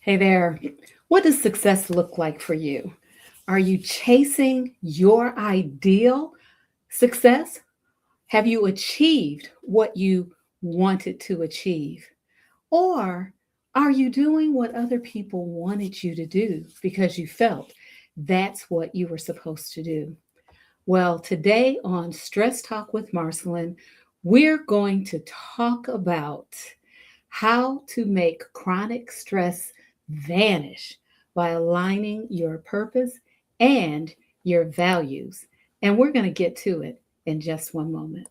Hey there. What does success look like for you? Are you chasing your ideal success? Have you achieved what you wanted to achieve? Or are you doing what other people wanted you to do because you felt that's what you were supposed to do? Well, today on Stress Talk with Marcyline, we're going to talk about how to make chronic stress vanish by aligning your purpose and your values. And we're going to get to it in just one moment.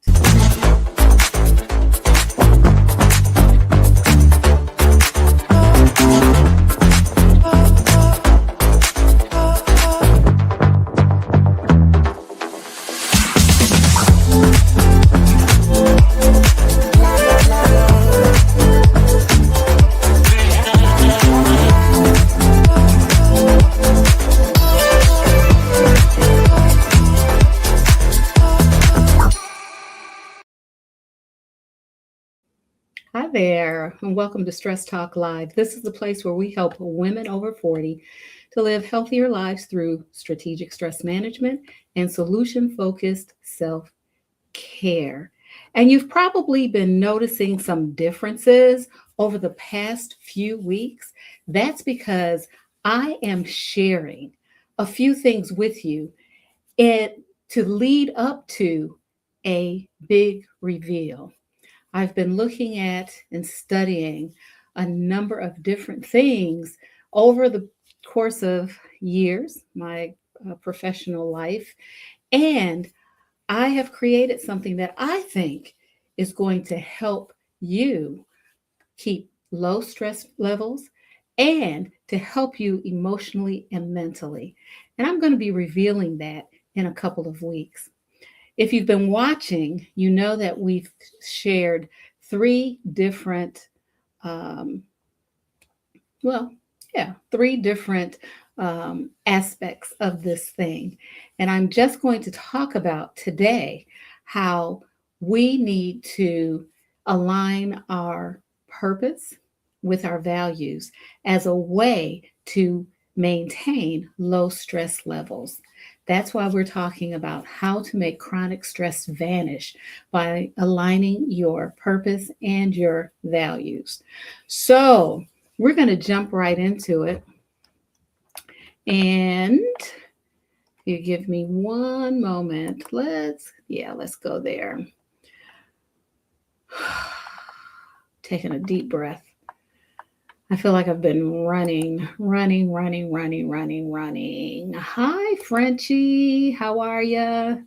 Hi there, and welcome to Stress Talk Live. This is the place where we help women over 40 to live healthier lives through strategic stress management and solution focused self care. And you've probably been noticing some differences over the past few weeks. That's because I am sharing a few things with you to lead up to a big reveal. I've been looking at and studying a number of different things over the course of years, my professional life, and I have created something that I think is going to help you keep low stress levels and to help you emotionally and mentally. And I'm going to be revealing that in a couple of weeks. If you've been watching, you know that we've shared three different, um, well, yeah, three different aspects of this thing. And I'm just going to talk about today how we need to align our purpose with our values as a way to maintain low stress levels. That's why we're talking about how to make chronic stress vanish by aligning your purpose and your values. So, we're going to jump right into it. And you give me one moment. Let's go there. Taking a deep breath. I feel like I've been running. Hi, Frenchie. How are you?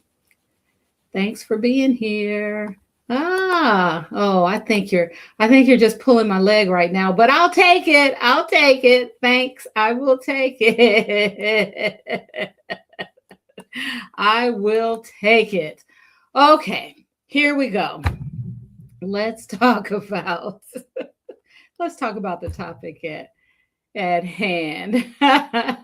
Thanks for being here. I think you're just pulling my leg right now, but I'll take it. I'll take it. Thanks. I will take it. I will take it. Okay, here we go. Let's talk about let's talk about the topic at hand. Hi,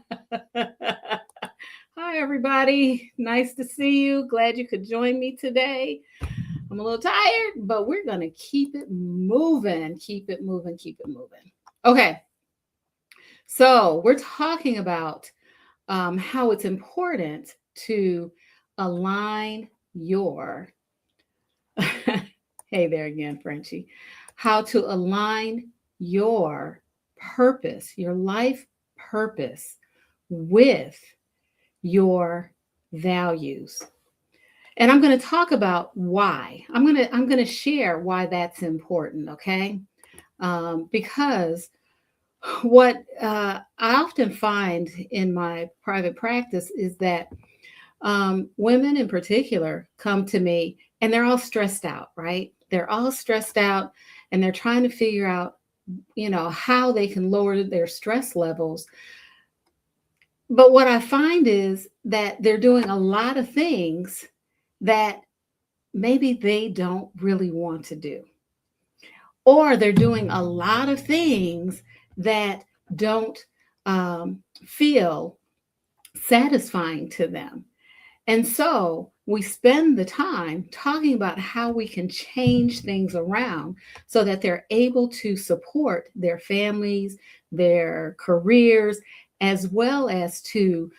everybody. Nice to see you. Glad you could join me today. I'm a little tired, but we're going to keep it moving. Keep it moving. Keep it moving. Okay. So, we're talking about how it's important to align your, hey there again, Frenchie, how to align your purpose, your life purpose with your values. And I'm going to talk about why. I'm going to share why that's important, okay? Because what I often find in my private practice is that women in particular come to me and they're all stressed out, right? They're all stressed out and they're trying to figure out, how they can lower their stress levels. But what I find is that they're doing a lot of things that maybe they don't really want to do. Or they're doing a lot of things that don't feel satisfying to them. And so we spend the time talking about how we can change things around so that they're able to support their families, their careers, as well as to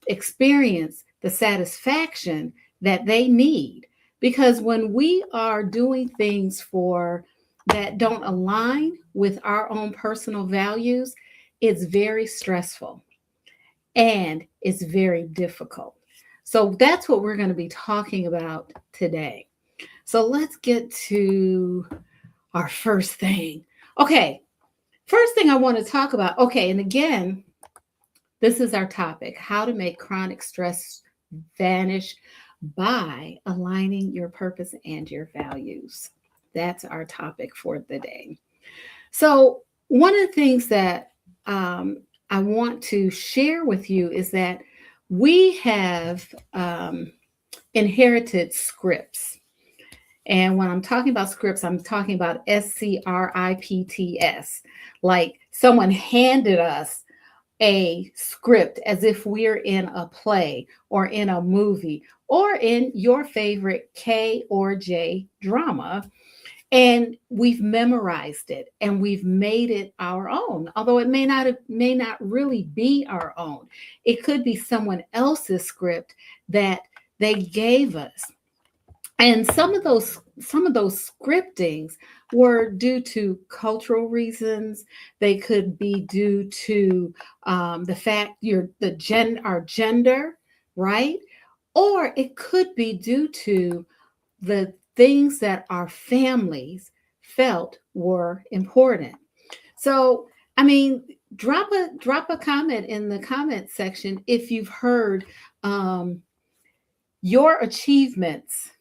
experience the satisfaction that they need. Because when we are doing things for that don't align with our own personal values, it's very stressful and it's very difficult. So that's what we're going to be talking about today. So let's get to our first thing. Okay, first thing I want to talk about. Okay, and again, this is our topic: how to make chronic stress vanish by aligning your purpose and your values. That's our topic for the day. So, one of the things that I want to share with you is that we have inherited scripts. And when I'm talking about scripts, I'm talking about scripts, like someone handed us a script as if we're in a play or in a movie or in your favorite K or J drama. And we've memorized it and we've made it our own, although it may not really be our own. It could be someone else's script that they gave us. And some of those scriptings were due to cultural reasons. They could be due to the fact our gender, right? Or it could be due to the things that our families felt were important. So, I mean, drop a comment in the comment section if you've heard your achievements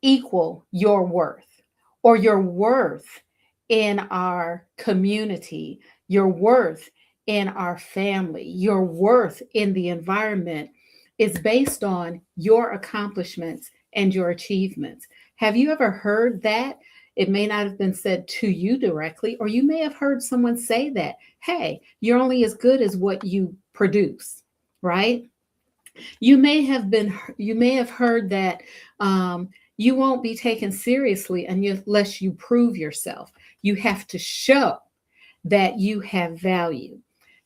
equal your worth, or your worth in our community, your worth in our family, your worth in the environment is based on your accomplishments and your achievements. Have you ever heard that? It may not have been said to you directly, or you may have heard someone say that, hey, you're only as good as what you produce, right? You may have heard that you won't be taken seriously unless you prove yourself. You have to show that you have value.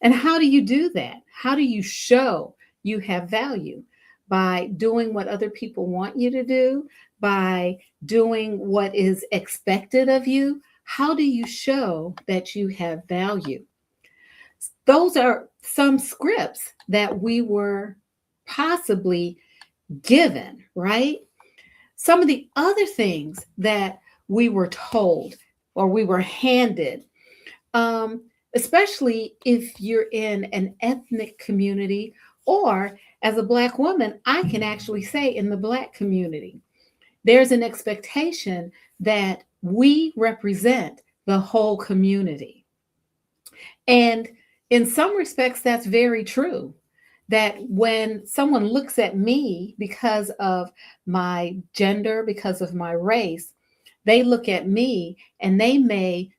And how do you do that? How do you show you have value? By doing what other people want you to do, by doing what is expected of you. How do you show that you have value? Those are some scripts that we were possibly given, right? Some of the other things that we were told or we were handed, especially if you're in an ethnic community, or as a Black woman, I can actually say in the Black community, there's an expectation that we represent the whole community. And in some respects, that's very true. That when someone looks at me because of my gender, because of my race, they look at me and they may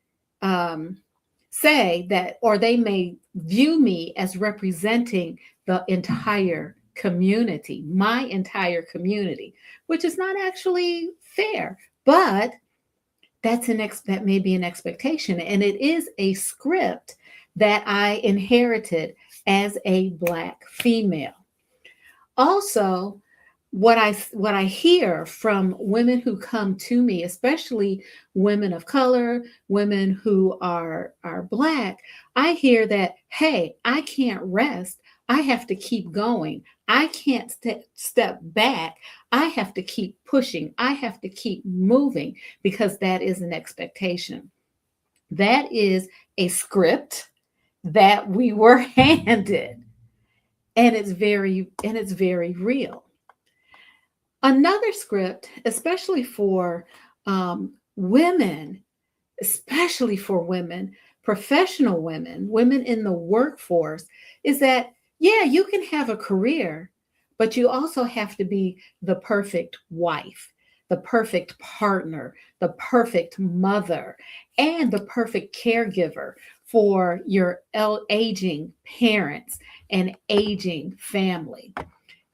say that, or they may view me as representing the entire community, my entire community, which is not actually fair, but that may be an expectation, and it is a script that I inherited as a Black female. Also, what I hear from women who come to me, especially women of color, women who are Black, I hear that, hey, I can't rest. I have to keep going. I can't step back. I have to keep pushing. I have to keep moving, because that is an expectation. That is a script that we were handed, and it's very real. Another script, women, especially for women, professional women, women in the workforce, is that, yeah, you can have a career, but you also have to be the perfect wife, the perfect partner, the perfect mother, and the perfect caregiver for your aging parents and aging family.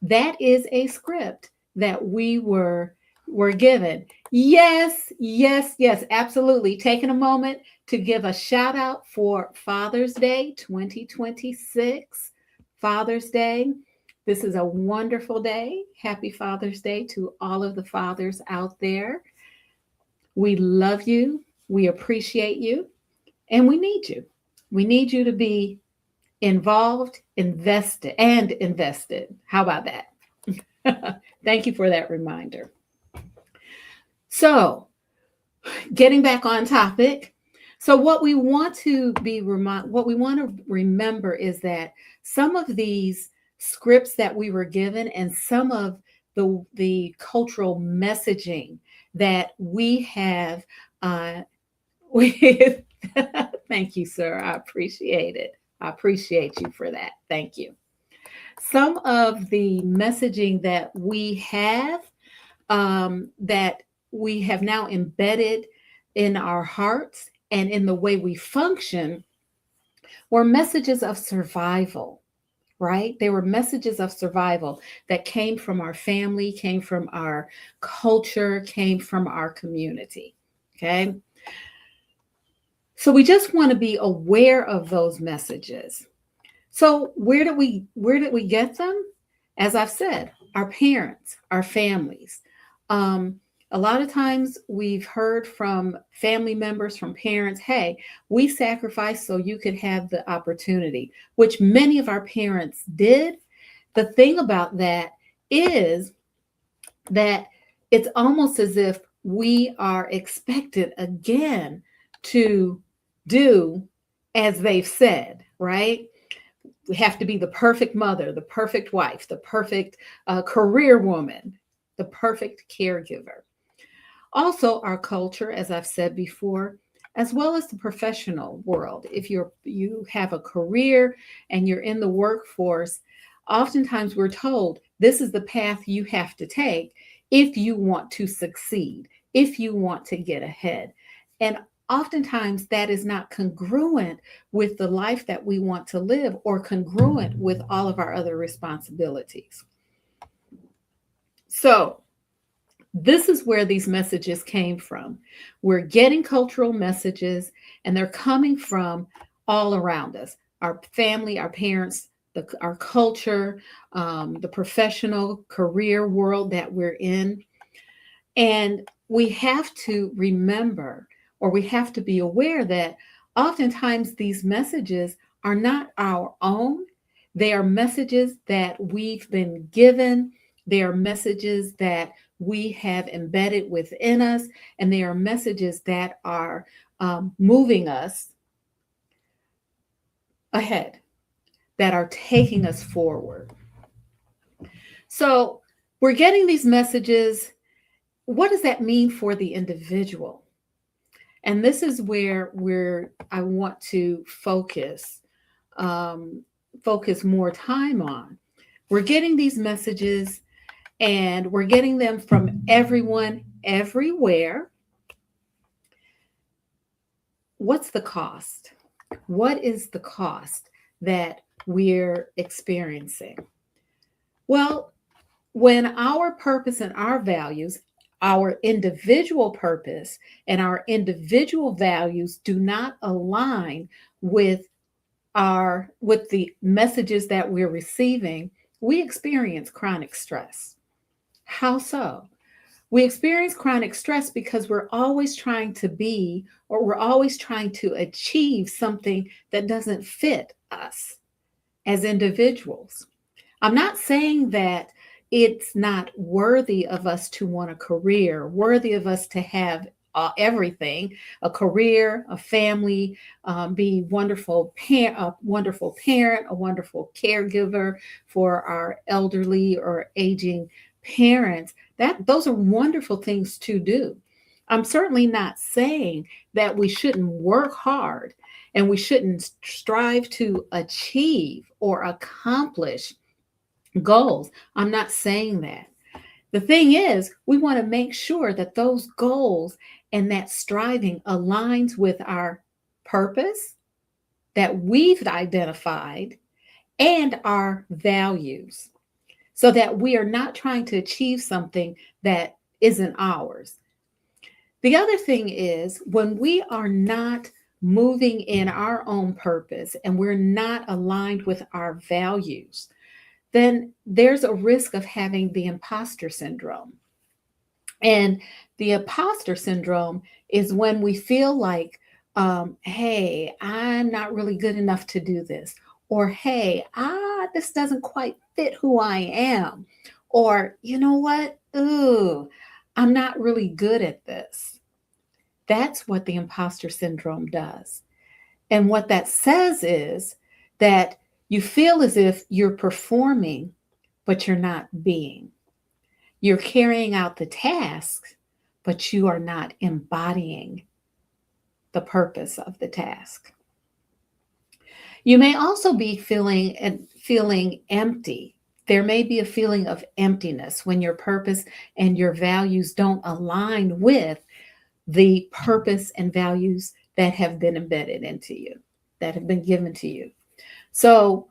That is a script that we were given. Yes, yes, yes, absolutely. Taking a moment to give a shout out for Father's Day 2026. Father's Day. This is a wonderful day. Happy Father's Day to all of the fathers out there. We love you. We appreciate you. And we need you. We need you to be involved, invested. How about that? Thank you for that reminder. So, getting back on topic. So what we want to what we want to remember is that some of these scripts that we were given and some of the cultural messaging that we have with thank you, sir. I appreciate it. I appreciate you for that. Thank you. Some of the messaging that we have that we have now embedded in our hearts and in the way we function were messages of survival, right? They were messages of survival that came from our family, came from our culture, came from our community. Okay. So we just want to be aware of those messages. So where did we get them? As I've said, our parents, our families. Um, a lot of times we've heard from family members, from parents, hey, we sacrificed so you could have the opportunity, which many of our parents did. The thing about that is that it's almost as if we are expected again to do as they've said, right? We have to be the perfect mother, the perfect wife, the perfect career woman, the perfect caregiver. Also, our culture, as I've said before, as well as the professional world. If you have a career and you're in the workforce, oftentimes we're told this is the path you have to take if you want to succeed, if you want to get ahead. And oftentimes that is not congruent with the life that we want to live or congruent with all of our other responsibilities. So, this is where these messages came from. We're getting cultural messages, and they're coming from all around us, our family, our parents, our culture, the professional career world that we're in. And we have to remember, or we have to be aware that oftentimes these messages are not our own. They are messages that we've been given. They are messages that we have embedded within us, and they are messages that are moving us ahead, that are taking us forward. So we're getting these messages. What does that mean for the individual? And this is where I want to um, focus more time on. We're getting these messages, and we're getting them from everyone, everywhere. What's the cost? What is the cost that we're experiencing? Well, when our purpose and our values, our individual purpose and our individual values do not align with with the messages that we're receiving, we experience chronic stress. How so? We experience chronic stress because we're always trying to be, or we're always trying to achieve something that doesn't fit us as individuals. I'm not saying that it's not worthy of us to want a career, worthy of us to have everything, a career, a family, be a wonderful parent, a wonderful caregiver for our elderly or aging parents. Those are wonderful things to do. I'm certainly not saying that we shouldn't work hard and we shouldn't strive to achieve or accomplish goals. I'm not saying that. The thing is, we want to make sure that those goals and that striving aligns with our purpose that we've identified and our values, so that we are not trying to achieve something that isn't ours. The other thing is when we are not moving in our own purpose and we're not aligned with our values, then there's a risk of having the imposter syndrome. And the imposter syndrome is when we feel like, hey, I'm not really good enough to do this. Or, hey, this doesn't quite fit who I am. Or, you know what? Ooh, I'm not really good at this. That's what the imposter syndrome does. And what that says is that you feel as if you're performing, but you're not being. You're carrying out the tasks, but you are not embodying the purpose of the task. You may also be feeling empty. There may be a feeling of emptiness when your purpose and your values don't align with the purpose and values that have been embedded into you, that have been given to you. So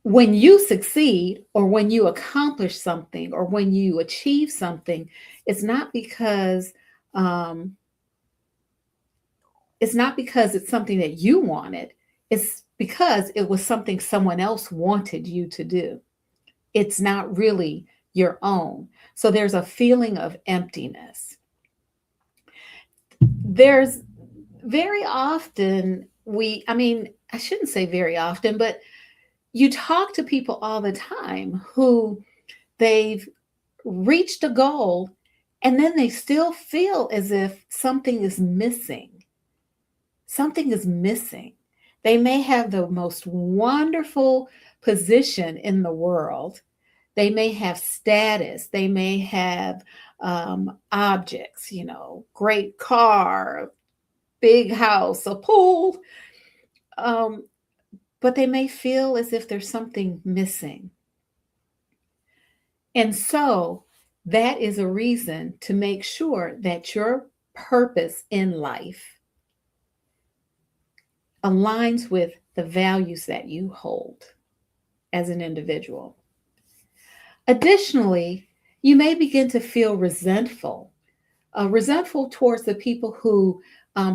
when you succeed or when you accomplish something or when you achieve something, it's not because um, it's something that you wanted. It's because it was something someone else wanted you to do. It's not really your own. So there's a feeling of emptiness. There's very often I shouldn't say very often, but you talk to people all the time who they've reached a goal and then they still feel as if something is missing. Something is missing. They may have the most wonderful position in the world. They may have status. They may have objects, great car, big house, a pool. Um, but they may feel as if there's something missing. And so that is a reason to make sure that your purpose in life aligns with the values that you hold as an individual. Additionally, you may begin to feel resentful towards the people who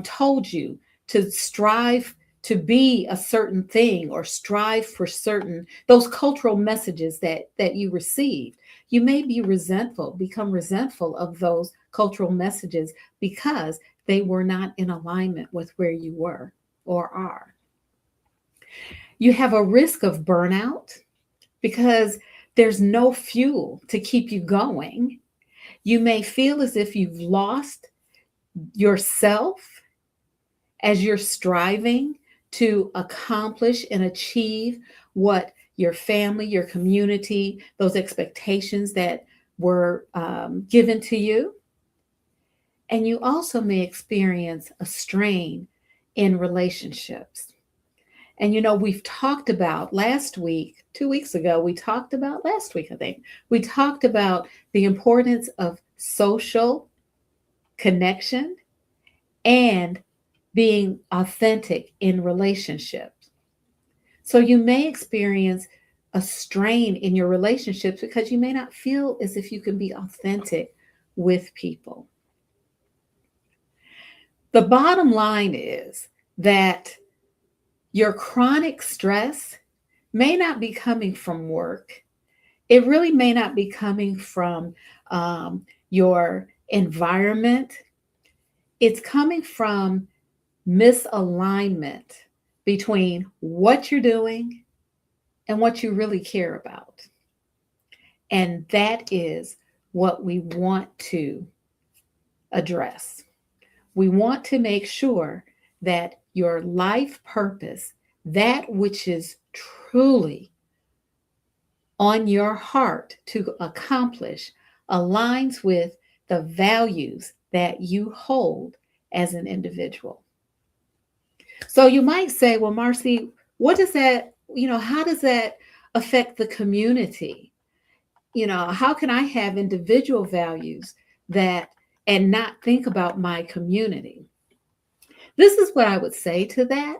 told you to strive to be a certain thing or strive for certain those cultural messages that you received. You may become resentful of those cultural messages because they were not in alignment with where you were or are. You have a risk of burnout because there's no fuel to keep you going. You may feel as if you've lost yourself as you're striving to accomplish and achieve what your family, your community, those expectations that were given to you. And you also may experience a strain in relationships. And we've talked about last week, 2 weeks ago, last week, I think, we talked about the importance of social connection and being authentic in relationships. So you may experience a strain in your relationships because you may not feel as if you can be authentic with people. The bottom line is that your chronic stress may not be coming from work. It really may not be coming from your environment. It's coming from misalignment between what you're doing and what you really care about. And that is what we want to address. We want to make sure that your life purpose, that which is truly on your heart to accomplish, aligns with the values that you hold as an individual. So you might say, well, Marcy, what does that, how does that affect the community? How can I have individual values that and not think about my community? This is what I would say to that.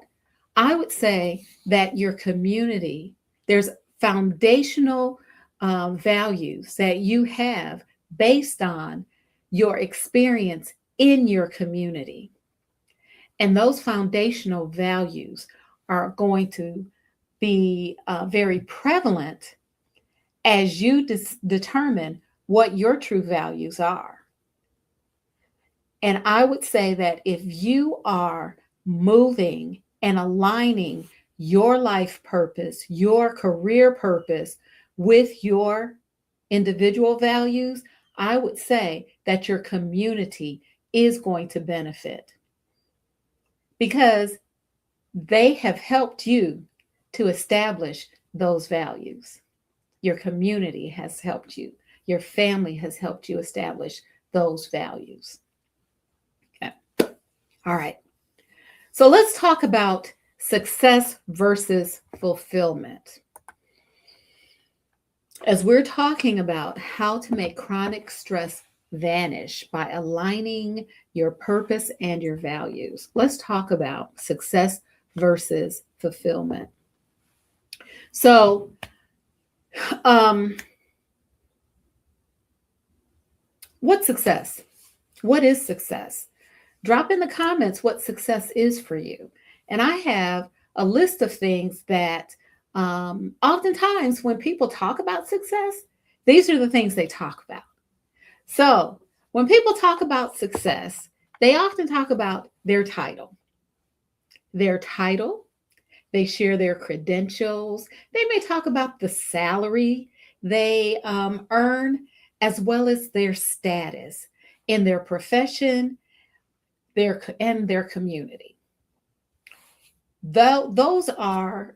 I would say that your community, there's foundational values that you have based on your experience in your community. And those foundational values are going to be very prevalent as you determine what your true values are. And I would say that if you are moving and aligning your life purpose, your career purpose with your individual values, I would say that your community is going to benefit because they have helped you to establish those values. Your community has helped you. Your family has helped you establish those values. Okay. All right. So let's talk about success versus fulfillment. As we're talking about how to make chronic stress vanish by aligning your purpose and your values, let's talk about success versus fulfillment. So, what's success? What is success? Drop in the comments what success is for you. And I have a list of things that oftentimes when people talk about success, these are the things they talk about. So when people talk about success, they often talk about their title. Their title, they share their credentials. They may talk about the salary they earn, as well as their status in their profession, and their community. Those are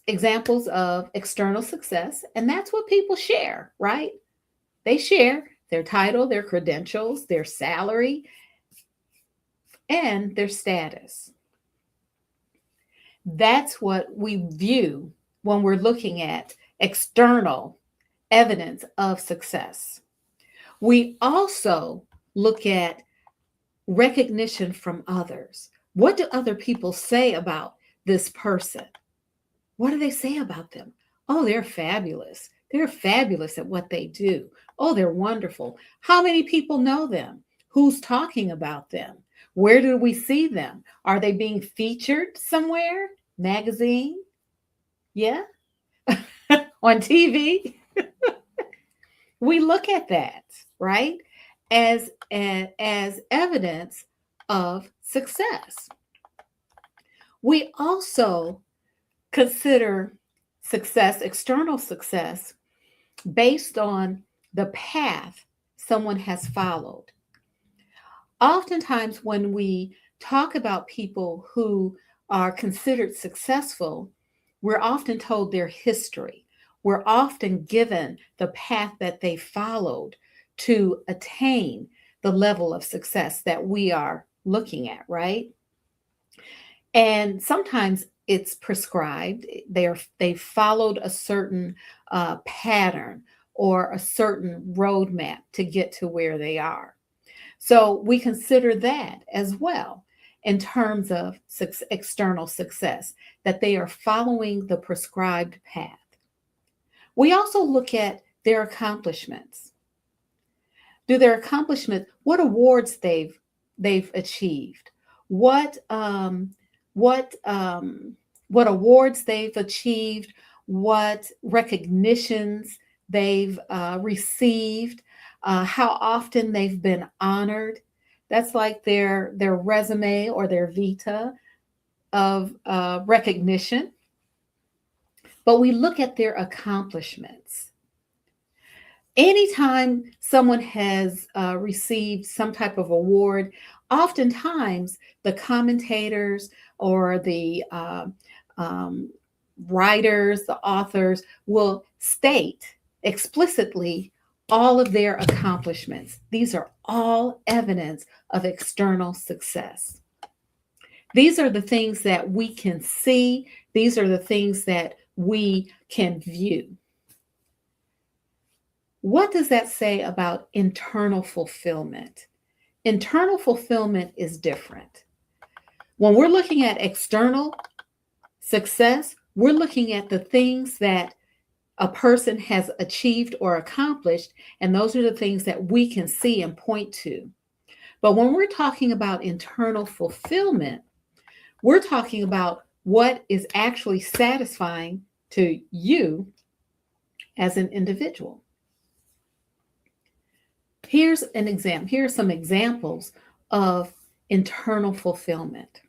examples of external success, and that's what people share, right? They share their title, their credentials, their salary, and their status. That's what we view when we're looking at external evidence of success. We also look at recognition from others. What do other people say about this person? What do they say about them? Oh, they're fabulous. They're fabulous at what they do. Oh, they're wonderful. How many people know them? Who's talking about them? Where do we see them? Are they being featured somewhere? Magazine? Yeah. On TV? We look at that, right? As evidence of success. We also consider success, external success, based on the path someone has followed. Oftentimes, when we talk about people who are considered successful, we're often told their history. We're often given the path that they followed to attain the level of success that we are looking at, right? And sometimes it's prescribed. They followed a certain pattern or a certain roadmap to get to where they are. So we consider that as well in terms of external success, that they are following the prescribed path. We also look at their accomplishments. Do their accomplishments, what awards they've achieved, what awards they've achieved, what recognitions they've received, how often they've been honored. That's like their resume or their vita of recognition. But we look at their accomplishments. Anytime someone has received some type of award, oftentimes the commentators or the writers, the authors will state explicitly all of their accomplishments. These are all evidence of external success. These are the things that we can see. These are the things that we can view. What does that say about internal fulfillment? Internal fulfillment is different. When we're looking at external success, we're looking at the things that a person has achieved or accomplished, and those are the things that we can see and point to. But when we're talking about internal fulfillment, we're talking about what is actually satisfying to you as an individual. Here's an example. Here are some examples of internal fulfillment.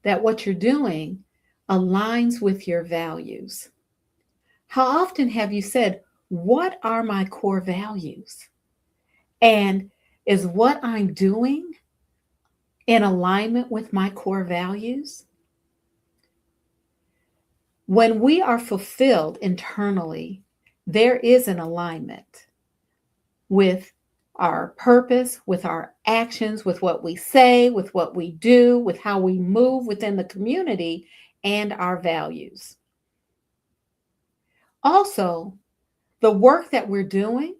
That what you're doing aligns with your values. How often have you said, what are my core values? And is what I'm doing in alignment with my core values? When we are fulfilled internally, there is an alignment with our purpose, with our actions, with what we say, with what we do, with how we move within the community, and our values. Also, the work that we're doing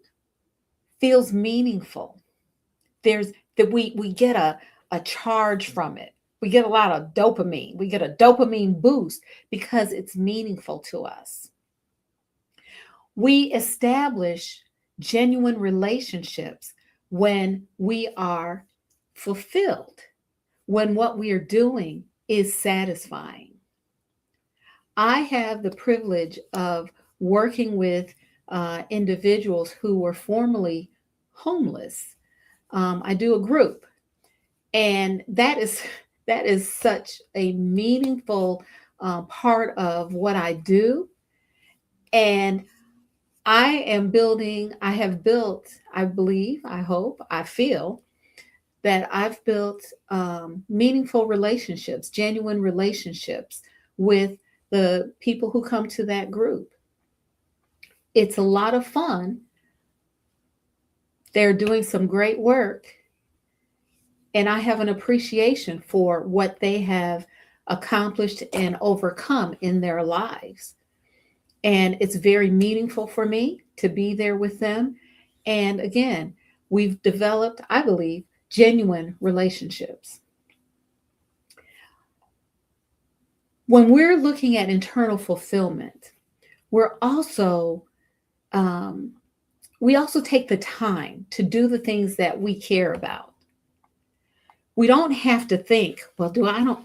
feels meaningful. There's that we get a charge from it. We get a lot of dopamine. We get a dopamine boost because it's meaningful to us. We establish genuine relationships when we are fulfilled, when what we are doing is satisfying. I have the privilege of working with individuals who were formerly homeless. I do a group, and that is such a meaningful part of what I do. And I have built, I believe, I hope, I feel that I've built meaningful relationships, genuine relationships with the people who come to that group. It's a lot of fun. They're doing some great work. And I have an appreciation for what they have accomplished and overcome in their lives. And it's very meaningful for me to be there with them. And again, we've developed, I believe, genuine relationships. When we're looking at internal fulfillment, we're also we also take the time to do the things that we care about. We don't have to think, well,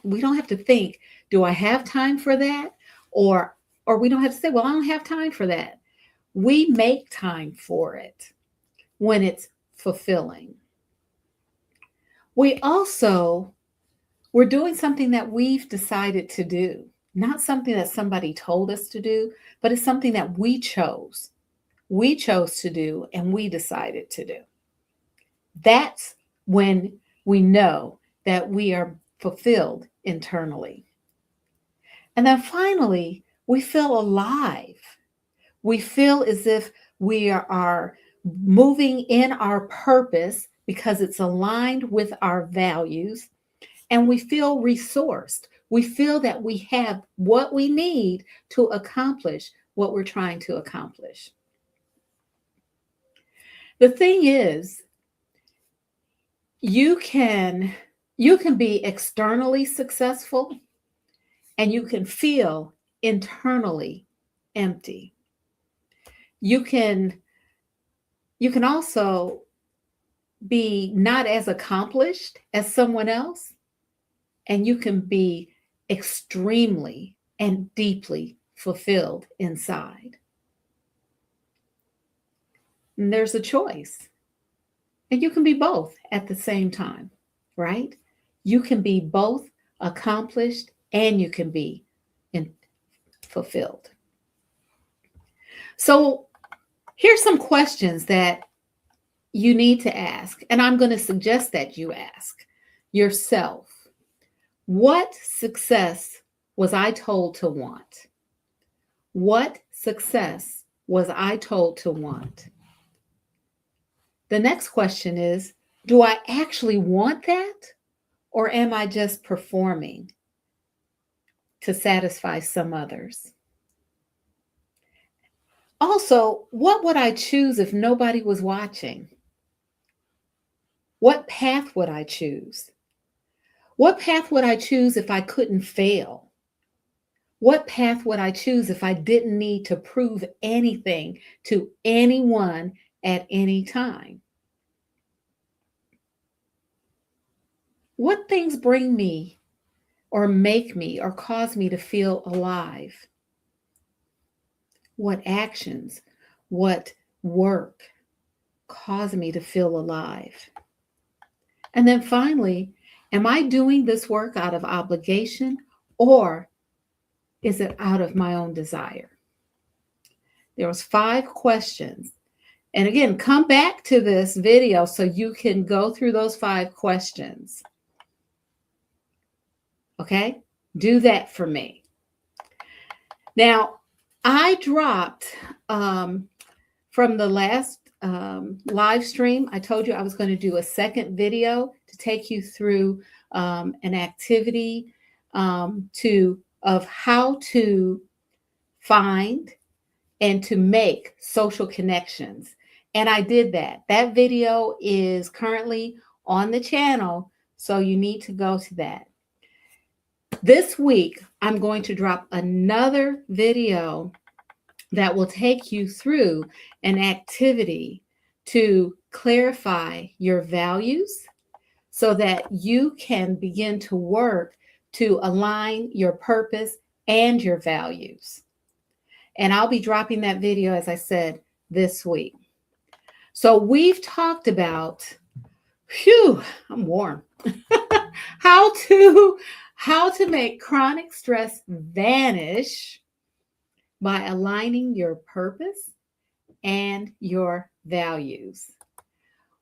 we don't have to think, do I have time for that? Or we don't have to say, well, I don't have time for that. We make time for it when it's fulfilling. We're doing something that we've decided to do, not something that somebody told us to do, but it's something that we chose. We chose to do and we decided to do. That's when we know that we are fulfilled internally. And then finally, we feel alive. We feel as if we are moving in our purpose because it's aligned with our values, and we feel resourced. We feel that we have what we need to accomplish what we're trying to accomplish. The thing is, you can be externally successful and you can feel internally empty. You can also be not as accomplished as someone else, and you can be extremely and deeply fulfilled inside. And there's a choice. And you can be both at the same time, right? You can be both accomplished and you can be fulfilled. So here's some questions that you need to ask, and I'm going to suggest that you ask yourself. What success was I told to want? What success was I told to want? The next question is, do I actually want that? Or am I just performing to satisfy some others? Also, what would I choose if nobody was watching? What path would I choose? What path would I choose if I couldn't fail? What path would I choose if I didn't need to prove anything to anyone at any time? What things bring me or make me or cause me to feel alive? What actions, what work cause me to feel alive? And then finally, am I doing this work out of obligation or is it out of my own desire? There was 5 questions. And again, come back to this video so you can go through those 5 questions. Okay? Do that for me. Now, I dropped from the last live stream, I told you I was going to do a second video to take you through an activity of how to find and to make social connections. And I did that. That video is currently on the channel, so you need to go to that. This week, I'm going to drop another video that will take you through an activity to clarify your values so that you can begin to work to align your purpose and your values. And I'll be dropping that video, as I said, this week. So we've talked about, I'm warm, how to make chronic stress vanish by aligning your purpose and your values.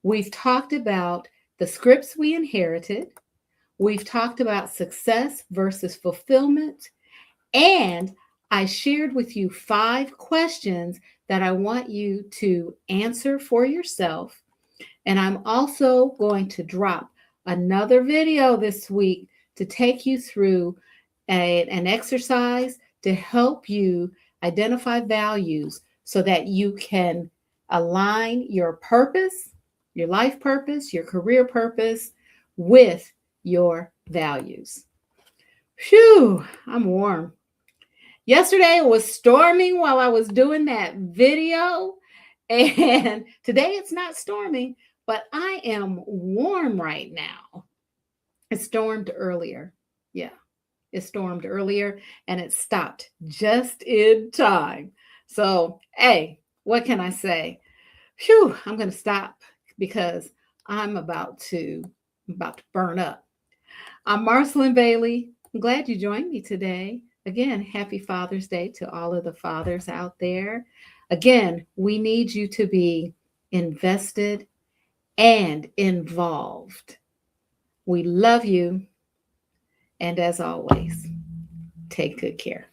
We've talked about the scripts we inherited. We've talked about success versus fulfillment. And I shared with you 5 questions that I want you to answer for yourself. And I'm also going to drop another video this week to take you through an exercise to help you identify values so that you can align your purpose, your life purpose, your career purpose with your values. Phew, I'm warm. Yesterday it was storming while I was doing that video, and today it's not storming, but I am warm right now. It stormed earlier. Yeah, it stormed earlier and it stopped just in time. So, hey, what can I say? Phew, I'm going to stop because I'm about to burn up. I'm Marcyline Bailey. I'm glad you joined me today. Again, happy Father's Day to all of the fathers out there. Again, we need you to be invested and involved. We love you. And as always, take good care.